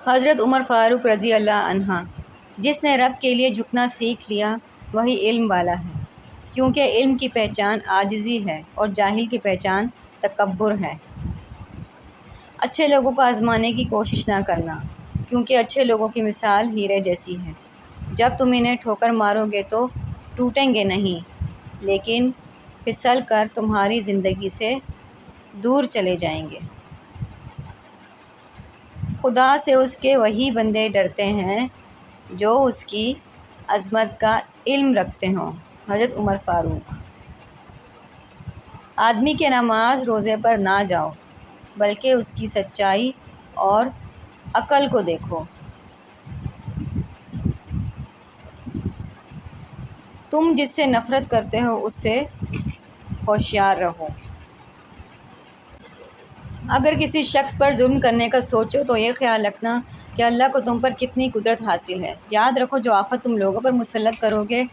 حضرت عمر فاروق رضی اللہ عنہ: جس نے رب کے لیے جھکنا سیکھ لیا وہی علم والا ہے، کیونکہ علم کی پہچان عاجزی ہے اور جاہل کی پہچان تکبر ہے۔ اچھے لوگوں کو آزمانے کی کوشش نہ کرنا، کیونکہ اچھے لوگوں کی مثال ہیرے جیسی ہے۔ جب تم انہیں ٹھوکر مارو گے تو ٹوٹیں گے نہیں، لیکن پھسل کر تمہاری زندگی سے دور چلے جائیں گے۔ خدا سے اس کے وہی بندے ڈرتے ہیں جو اس کی عظمت کا علم رکھتے ہوں۔ حضرت عمر فاروق۔ آدمی کے نماز روزے پر نہ جاؤ، بلکہ اس کی سچائی اور عقل کو دیکھو۔ تم جس سے نفرت کرتے ہو اس سے ہوشیار رہو۔ اگر کسی شخص پر ظلم کرنے کا سوچو تو یہ خیال رکھنا کہ اللہ کو تم پر کتنی قدرت حاصل ہے۔ یاد رکھو، جو آفت تم لوگوں پر مسلط کرو گے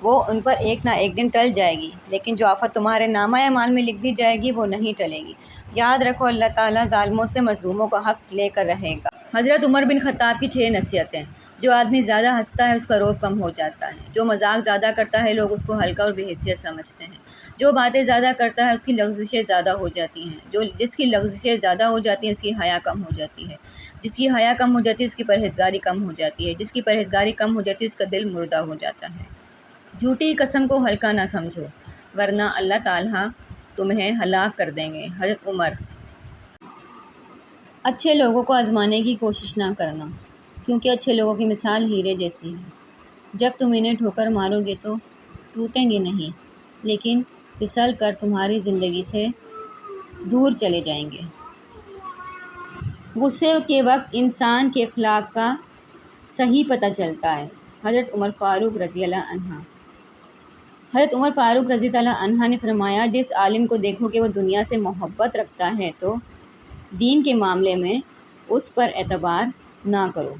وہ ان پر ایک نہ ایک دن ٹل جائے گی، لیکن جو آفت تمہارے نامہ اعمال میں لکھ دی جائے گی وہ نہیں ٹلے گی۔ یاد رکھو، اللہ تعالیٰ ظالموں سے مظلوموں کا حق لے کر رہے گا۔ حضرت عمر بن خطاب کی 6 نصیحتیں۔ جو آدمی زیادہ ہنستا ہے اس کا روب کم ہو جاتا ہے۔ جو مذاق زیادہ کرتا ہے لوگ اس کو ہلکا اور بے حیثیت سمجھتے ہیں۔ جو باتیں زیادہ کرتا ہے اس کی لغزشیں زیادہ ہو جاتی ہیں۔ جس کی لغزشیں زیادہ ہو جاتی ہیں اس کی حیا کم ہو جاتی ہے۔ جس کی حیا کم ہو جاتی ہے اس کی پرہیزگاری کم ہو جاتی ہے۔ جس کی پرہیزگاری کم ہو جاتی ہے اس کا دل مردہ ہو جاتا ہے۔ جھوٹی قسم کو ہلکا نہ سمجھو، ورنہ اللہ تعالیٰ تمہیں ہلاک کر دیں گے۔ حضرت عمر۔ اچھے لوگوں کو آزمانے کی کوشش نہ کرنا، کیونکہ اچھے لوگوں کی مثال ہیرے جیسی ہے۔ جب تم انہیں ٹھوکر مارو گے تو ٹوٹیں گے نہیں، لیکن پھسل کر تمہاری زندگی سے دور چلے جائیں گے۔ غصے کے وقت انسان کے اخلاق کا صحیح پتہ چلتا ہے۔ حضرت عمر فاروق رضی اللہ عنہ۔ حضرت عمر فاروق رضی اللہ عنہ نے فرمایا، جس عالم کو دیکھو کہ وہ دنیا سے محبت رکھتا ہے تو دین کے معاملے میں اس پر اعتبار نہ کرو۔